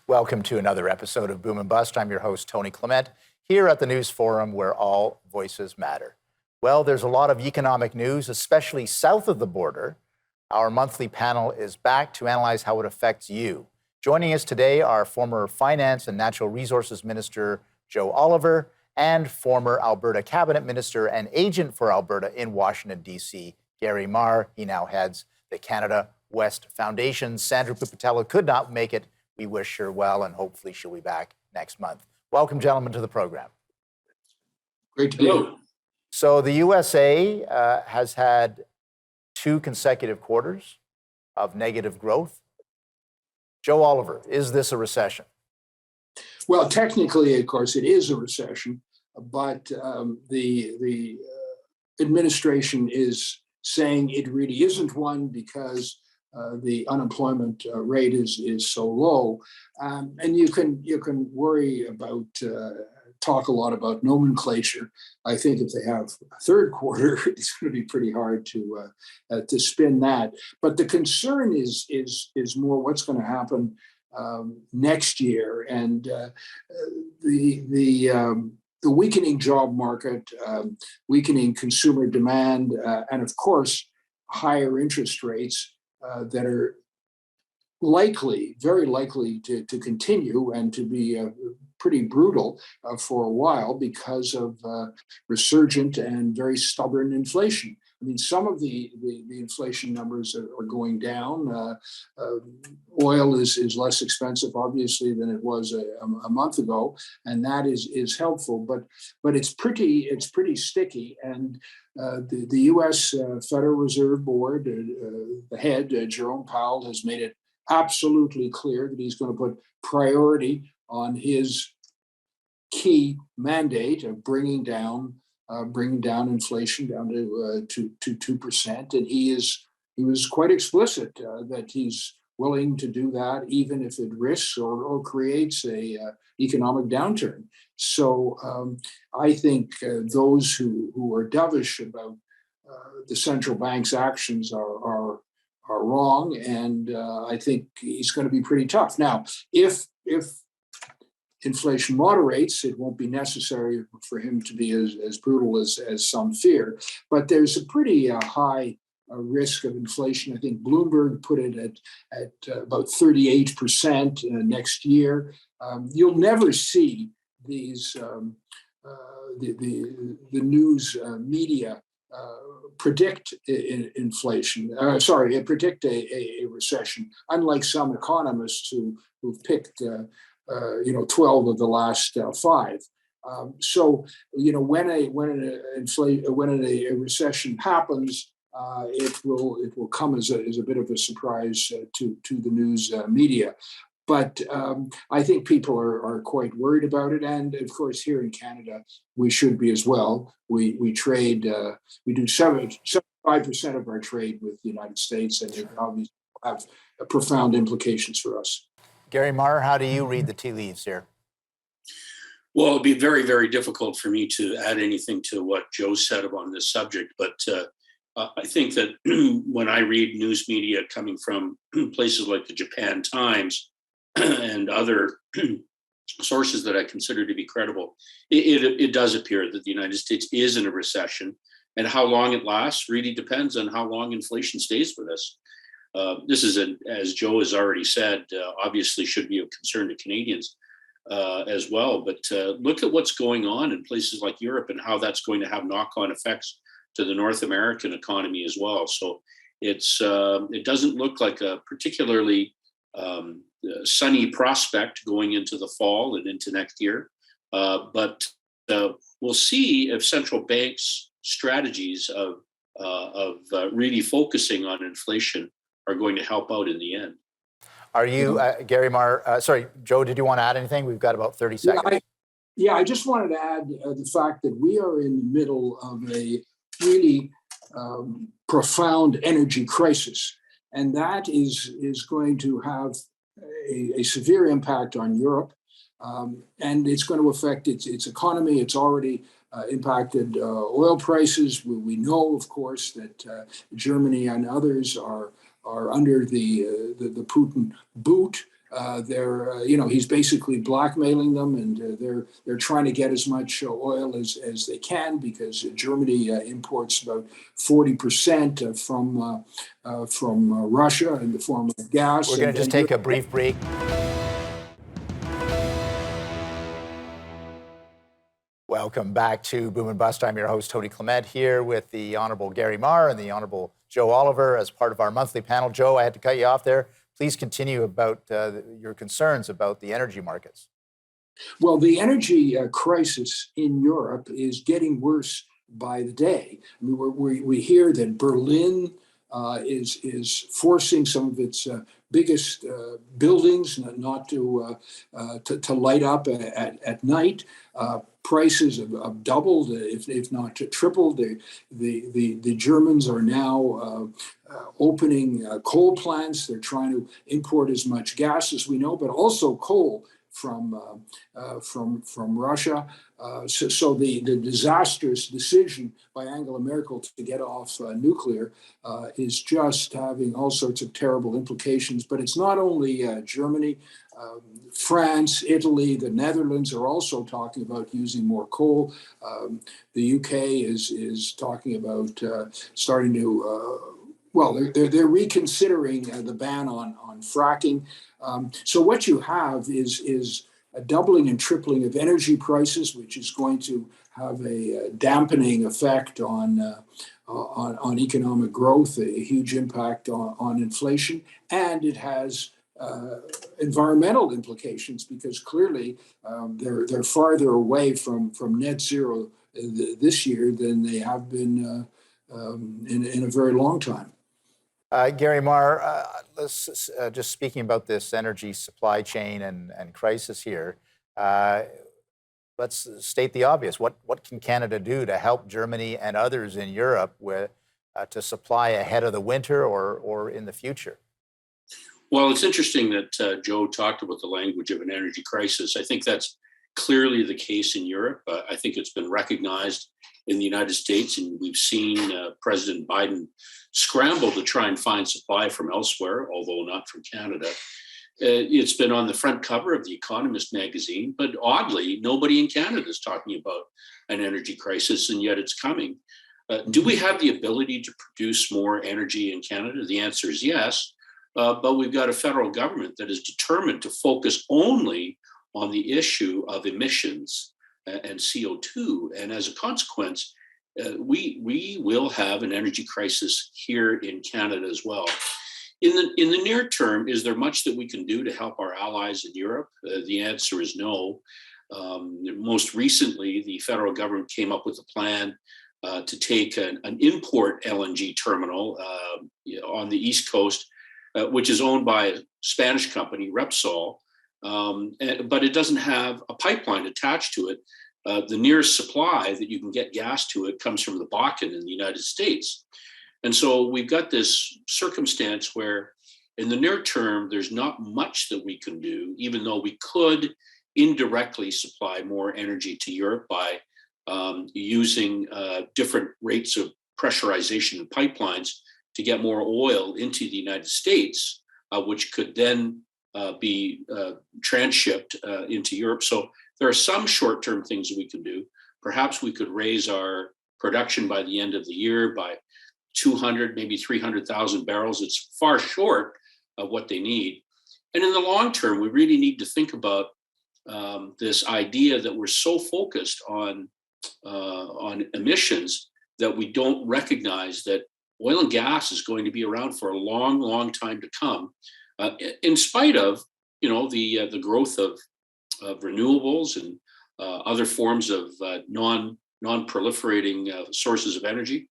Welcome to another episode of Boom and Bust. I'm your host, Tony Clement, here at the News Forum where all voices matter. Well, there's a lot of economic news, especially south of the border. Our monthly panel is back to analyze how it affects you. Joining us today are former Finance and Natural Resources Minister Joe Oliver and former Alberta Cabinet Minister and agent for Alberta in Washington, D.C., Gary Marr. He now heads the Canada West Foundation. Sandra Pupatello could not make it. We wish her well, and hopefully she'll be back next month. Welcome, gentlemen, to the program. Great to be here. So the USA has had 2 consecutive quarters of negative growth. Joe Oliver, is this a recession? Well, technically, of course, it is a recession, but the administration is saying it really isn't one because the unemployment rate is so low, and you can worry about talk a lot about nomenclature. I think if they have a third quarter, it's going to be pretty hard to spin that. But the concern is more what's going to happen next year, and the weakening job market, weakening consumer demand, and of course higher interest rates that are likely, very likely to continue and to be pretty brutal for a while because of resurgent and very stubborn inflation. I mean, some of the inflation numbers are going down. Oil is less expensive, obviously, than it was a month ago, and that is helpful. But it's pretty sticky. And the U.S. Federal Reserve Board, the head Jerome Powell, has made it absolutely clear that he's going to put priority on his key mandate of bringing down inflation down to 2%, and he was quite explicit that he's willing to do that even if it risks or creates a economic downturn. So I think those who are dovish about the central bank's actions are wrong, and I think he's going to be pretty tough. Now, if inflation moderates, it won't be necessary for him to be as brutal as some fear. But there's a pretty high risk of inflation. I think Bloomberg put it at about 38% next year. You'll never see these the news media predict inflation. Predict a recession. Unlike some economists who've picked 12 of the last 5. So when a recession happens, it will come as a bit of a surprise to the news media. But I think people are quite worried about it, and of course here in Canada we should be as well. We trade. We do 75% of our trade with the United States, and it obviously will have profound implications for us. Gary Marr, how do you read the tea leaves here? Well, it'd be very, very difficult for me to add anything to what Joe said on this subject. But I think that when I read news media coming from places like the Japan Times and other sources that I consider to be credible, it does appear that the United States is in a recession. And how long it lasts really depends on how long inflation stays with us. This is, as Joe has already said, obviously should be of concern to Canadians as well. But look at what's going on in places like Europe and how that's going to have knock-on effects to the North American economy as well. So it doesn't look like a particularly sunny prospect going into the fall and into next year. But we'll see if central banks' strategies of really focusing on inflation are going to help out in the end. Are you, Gary Marr, sorry, Joe, did you want to add anything? We've got about 30 seconds. I just wanted to add the fact that we are in the middle of a really profound energy crisis. And that is going to have a severe impact on Europe. And it's going to affect its economy. It's already impacted oil prices. We know, of course, that Germany and others are under the Putin boot, He's basically blackmailing them, and they're trying to get as much oil as they can, because Germany imports about 40% from Russia in the form of gas. We're going to just take a brief break. Welcome back to Boom and Bust. I'm your host, Tony Clement, here with the Honourable Gary Marr and the Honourable Joe Oliver as part of our monthly panel. Joe, I had to cut you off there. Please continue about your concerns about the energy markets. Well, the energy crisis in Europe is getting worse by the day. I mean, we hear that Berlin is forcing some of its biggest buildings not to light up at night. Prices have doubled, if not tripled. The Germans are now opening coal plants. They're trying to import as much gas as we know, but also coal from Russia. So the disastrous decision by Angela Merkel to get off nuclear is just having all sorts of terrible implications. But it's not only Germany. France, Italy, the Netherlands are also talking about using more coal. The UK is talking about starting to, they're reconsidering the ban on fracking. So what you have is a doubling and tripling of energy prices, which is going to have a dampening effect on economic growth, a huge impact on inflation, and it has environmental implications, because clearly they're farther away from net zero this year than they have been in a very long time. Gary Marr, let's just speaking about this energy supply chain and crisis here. Let's state the obvious. What can Canada do to help Germany and others in Europe to supply ahead of the winter or in the future? Well, it's interesting that Joe talked about the language of an energy crisis. I think that's clearly the case in Europe. I think it's been recognized in the United States, and we've seen President Biden scramble to try and find supply from elsewhere, although not from Canada. It's been on the front cover of The Economist magazine, but oddly, nobody in Canada is talking about an energy crisis, and yet it's coming. Do we have the ability to produce more energy in Canada? The answer is yes. But we've got a federal government that is determined to focus only on the issue of emissions and CO2. And as a consequence, we will have an energy crisis here in Canada as well. In the near term, is there much that we can do to help our allies in Europe? The answer is no. Most recently, the federal government came up with a plan to take an import LNG terminal on the East Coast, which is owned by a Spanish company, Repsol, but it doesn't have a pipeline attached to it. The nearest supply that you can get gas to it comes from the Bakken in the United States. And so we've got this circumstance where in the near term, there's not much that we can do, even though we could indirectly supply more energy to Europe by using different rates of pressurization in pipelines to get more oil into the United States, which could then be transshipped into Europe. So there are some short-term things that we can do. Perhaps we could raise our production by the end of the year by 200, maybe 300,000 barrels. It's far short of what they need. And in the long term, we really need to think about this idea that we're so focused on emissions that we don't recognize that oil and gas is going to be around for a long, long time to come, in spite of the growth of renewables and other forms of non-proliferating sources of energy,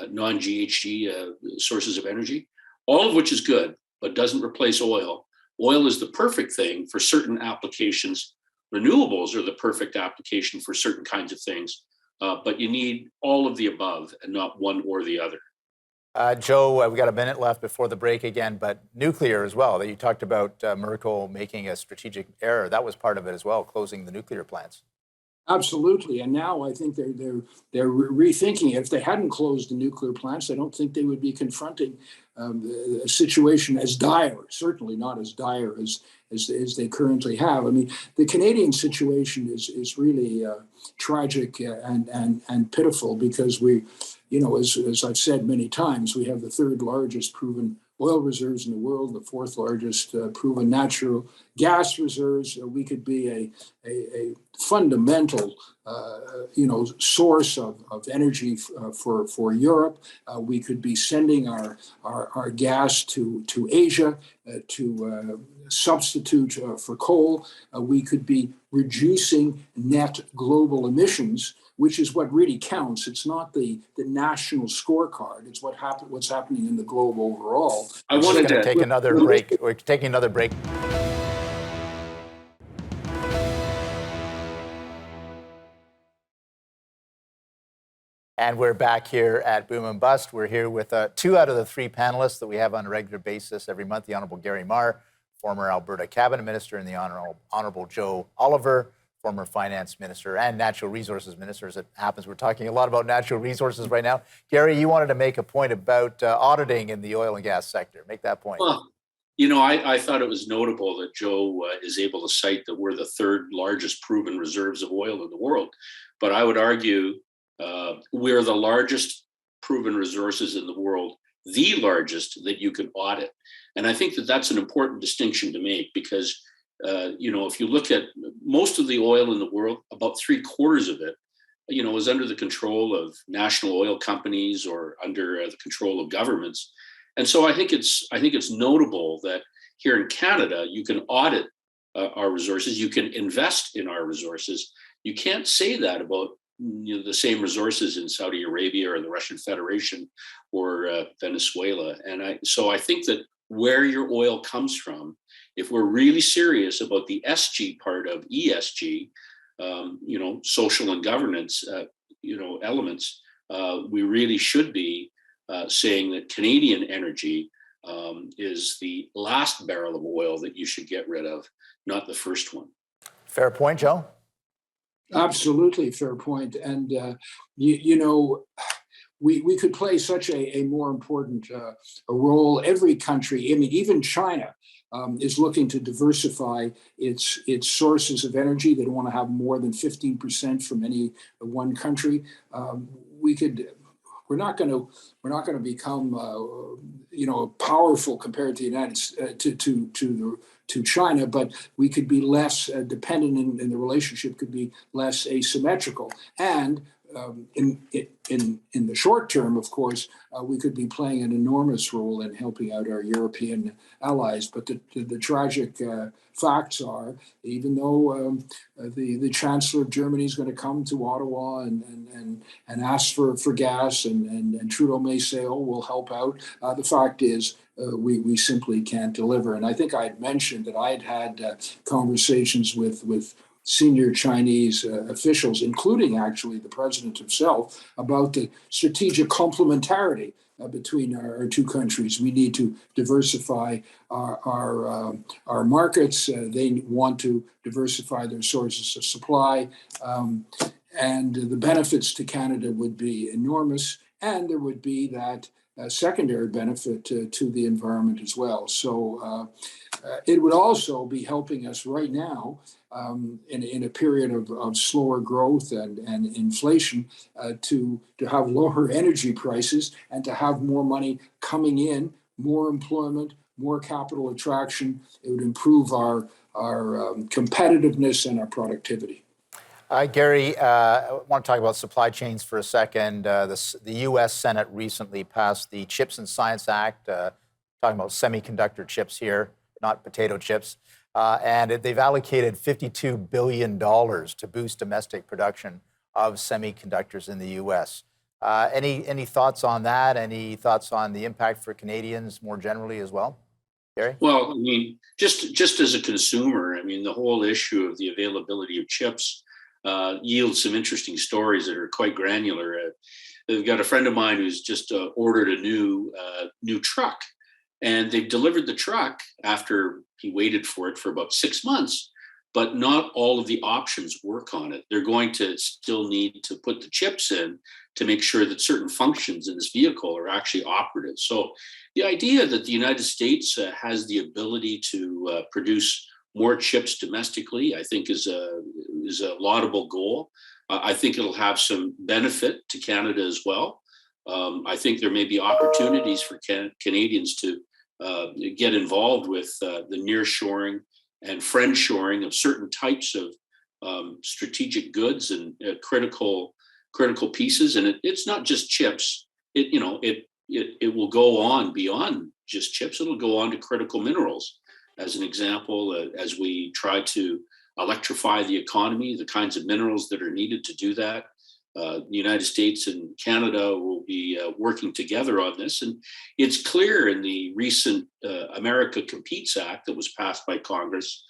non-GHG sources of energy, all of which is good, but doesn't replace oil. Oil is the perfect thing for certain applications. Renewables are the perfect application for certain kinds of things, but you need all of the above and not one or the other. Joe, we got a minute left before the break again, but nuclear as well. You talked about Merkel making a strategic error. That was part of it as well, closing the nuclear plants. Absolutely, and now I think they're rethinking it. If they hadn't closed the nuclear plants, I don't think they would be confronting a situation as dire, certainly not as dire as they currently have. I mean, the Canadian situation is really tragic and pitiful because we, as I've said many times, we have the third largest proven oil reserves in the world, the fourth largest proven natural gas reserves. We could be a fundamental, source of energy for Europe. We could be sending our gas to Asia to substitute for coal. We could be reducing net global emissions, which is what really counts. It's not the national scorecard. It's what's happening in the globe overall. I wanted to take another break. We're taking another break. And we're back here at Boom and Bust. We're here with 2 out of the 3 panelists that we have on a regular basis every month. The Honourable Gary Marr, former Alberta Cabinet Minister, and the Honourable Joe Oliver, former Finance Minister and Natural Resources Minister. As it happens, we're talking a lot about natural resources right now. Gary, you wanted to make a point about auditing in the oil and gas sector. Make that point. Well, I thought it was notable that Joe is able to cite that we're the third largest proven reserves of oil in the world. But I would argue we're the largest proven resources in the world, the largest that you can audit. And I think that that's an important distinction to make because, if you look at most of the oil in the world, about 3/4 of it, is under the control of national oil companies or under the control of governments. And so I think it's notable that here in Canada, you can audit our resources, you can invest in our resources. You can't say that about the same resources in Saudi Arabia or the Russian Federation or Venezuela. And so I think that where your oil comes from, if we're really serious about the SG part of ESG, social and governance, elements, we really should be saying that Canadian energy is the last barrel of oil that you should get rid of, not the first one. Fair point, Joe. Absolutely fair point. And, we could play such a more important a role. Every country, I mean, even China is looking to diversify its sources of energy. They don't want to have more than 15% from any one country. We're not going to become powerful compared to the United to China, but we could be less dependent, and the relationship could be less asymmetrical. And in the short term, of course, we could be playing an enormous role in helping out our European allies. But the tragic facts are, even though the Chancellor of Germany is going to come to Ottawa and ask for gas, and Trudeau may say, "Oh, we'll help out," the fact is, we simply can't deliver. And I think I had mentioned that I had conversations with senior Chinese officials, including actually the president himself, about the strategic complementarity between our 2 countries. We need to diversify our markets. They want to diversify their sources of supply. And the benefits to Canada would be enormous. And there would be that secondary benefit to the environment as well. So it would also be helping us right now in a period of slower growth and inflation to have lower energy prices and to have more money coming in, more employment, more capital attraction. It would improve our competitiveness and our productivity. Gary, I want to talk about supply chains for a second. The U.S. Senate recently passed the Chips and Science Act, talking about semiconductor chips here, not potato chips. And they've allocated $52 billion to boost domestic production of semiconductors in the U.S. Any thoughts on that? Any thoughts on the impact for Canadians more generally as well? Gary? Well, I mean, just as a consumer, I mean, the whole issue of the availability of chips yields some interesting stories that are quite granular. I've got a friend of mine who's just ordered a new truck, and they've delivered the truck after he waited for it for about 6 months. but not all of the options work on it. They're going to still need to put the chips in to make sure that certain functions in this vehicle are actually operative. So the idea that the United States has the ability to produce more chips domestically, I think is a laudable goal. I think it'll have some benefit to Canada as well. I think there may be opportunities for Canadians to get involved with the nearshoring and friendshoring of certain types of strategic goods and critical pieces. And it's not just chips. It will go on beyond just chips. It'll go on to critical minerals, as an example, as we try to electrify the economy, the kinds of minerals that are needed to do that. The United States and Canada will be working together on this. And it's clear in the recent America Competes Act that was passed by Congress,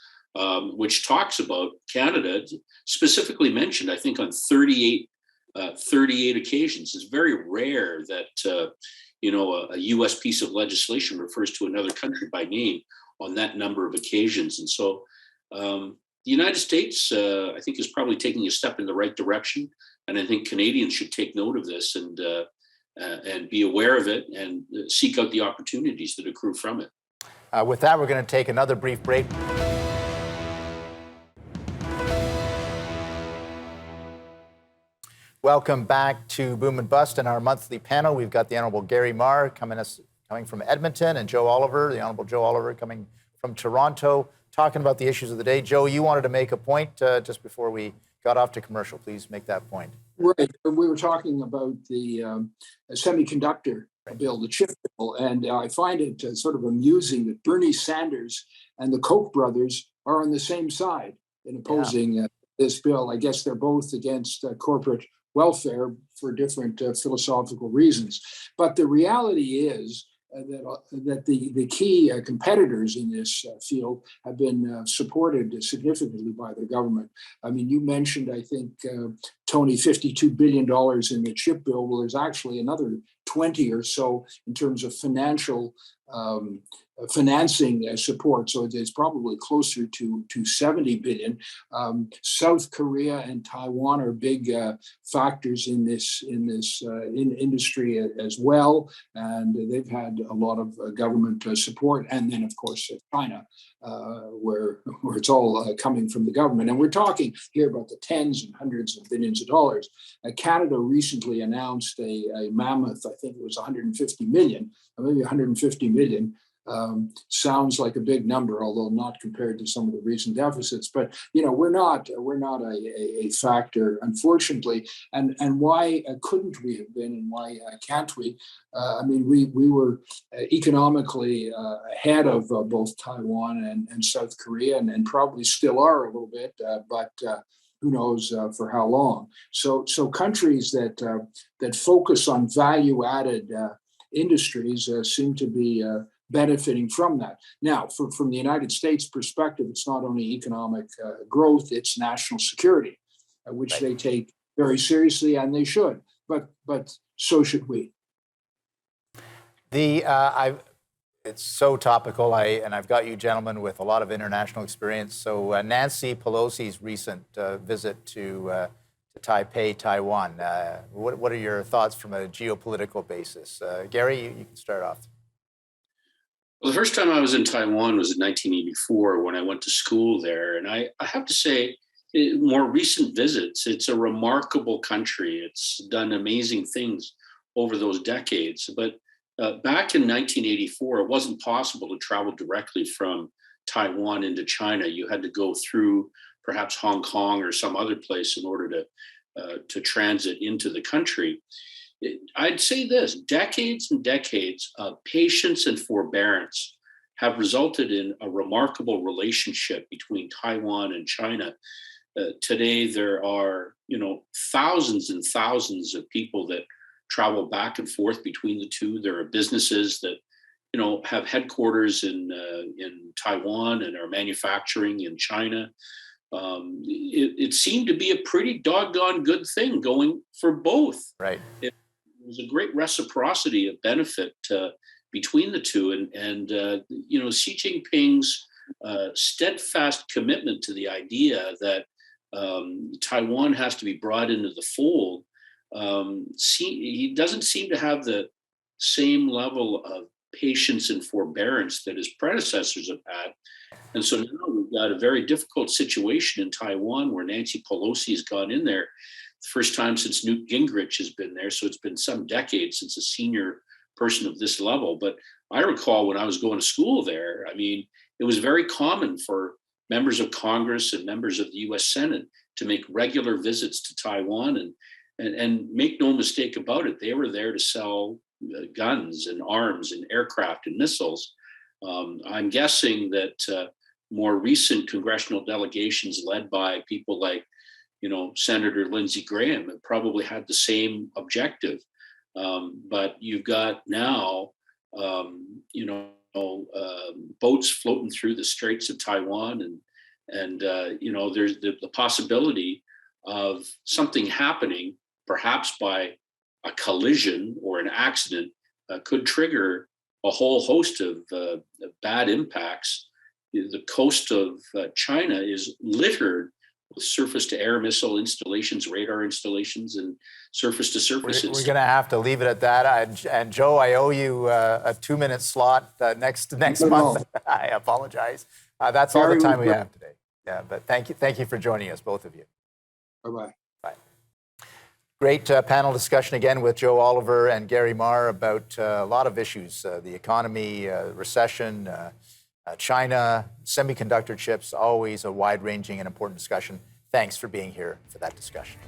which talks about Canada, specifically mentioned, I think, on 38 occasions. It's very rare that a U.S. piece of legislation refers to another country by name on that number of occasions. And so the United States, I think, is probably taking a step in the right direction. And I think Canadians should take note of this and be aware of it and seek out the opportunities that accrue from it. With that, we're going to take another brief break. Welcome back to Boom and Bust and our monthly panel. We've got the Honourable Gary Marr coming from Edmonton, and Joe Oliver, the Honourable Joe Oliver, coming from Toronto, talking about the issues of the day. Joe, you wanted to make a point just before we got off to commercial. Please make that point. Right. We were talking about the semiconductor bill, the chip bill, and I find it sort of amusing that Bernie Sanders and the Koch brothers are on the same side in opposing this bill. I guess they're both against corporate welfare for different philosophical reasons. But the reality is that the key competitors in this field have been supported significantly by the government. I mean, you mentioned, I think, Tony, $52 billion in the chip bill. Well, there's actually another 20 or so in terms of financing support. So it's probably closer to 70 billion. South Korea and Taiwan are big factors in this industry as well, and they've had a lot of government support. And then, of course, China, where it's all coming from the government. And we're talking here about the tens and hundreds of billions of dollars. Canada recently announced a mammoth, I think it was 150 million, or maybe 150 million. Sounds like a big number, although not compared to some of the recent deficits. But we're not a factor, unfortunately. And why couldn't we have been, and why can't we? I mean, we were economically ahead of both Taiwan and South Korea, and probably still are a little bit, but who knows for how long? So countries that focus on value-added industries seem to be benefiting from that. Now, from the United States perspective, it's not only economic growth, it's national security, which they take very seriously, and they should. But so should we. It's so topical, and I've got you gentlemen with a lot of international experience. So Nancy Pelosi's recent visit to Taipei, Taiwan. What are your thoughts from a geopolitical basis? Gary, you can start off. Well, the first time I was in Taiwan was in 1984 when I went to school there. And I have to say, more recent visits, it's a remarkable country. It's done amazing things over those decades. But back in 1984, it wasn't possible to travel directly from Taiwan into China. You had to go through perhaps Hong Kong or some other place in order to transit into the country. I'd say this: decades and decades of patience and forbearance have resulted in a remarkable relationship between Taiwan and China. Today, there are thousands and thousands of people that travel back and forth between the two. There are businesses that have headquarters in Taiwan and are manufacturing in China. It seemed to be a pretty doggone good thing going for both. Right. It was a great reciprocity of benefit between the two, and Xi Jinping's steadfast commitment to the idea that Taiwan has to be brought into the fold. He doesn't seem to have the same level of patience and forbearance that his predecessors have had. And so now we've got a very difficult situation in Taiwan where Nancy Pelosi has gone in there the first time since Newt Gingrich has been there. So it's been some decades since a senior person of this level. But I recall when I was going to school there, I mean, it was very common for members of Congress and members of the US Senate to make regular visits to Taiwan. And make no mistake about it, they were there to sell guns and arms and aircraft and missiles. I'm guessing that more recent congressional delegations led by people like, Senator Lindsey Graham have probably had the same objective. But you've got now, boats floating through the Straits of Taiwan, and there's the possibility of something happening, perhaps by a collision or an accident, could trigger a whole host of bad impacts. The coast of China is littered with surface-to-air missile installations, radar installations, and surface-to-surface. We're going to have to leave it at that. And Joe, I owe you a 2-minute slot next month. I apologize. That's all the time we have today. Yeah, but thank you for joining us, both of you. Bye-bye. Bye. Great panel discussion again with Joe Oliver and Gary Marr about a lot of issues: the economy, recession, China, semiconductor chips. Always a wide-ranging and important discussion. Thanks for being here for that discussion.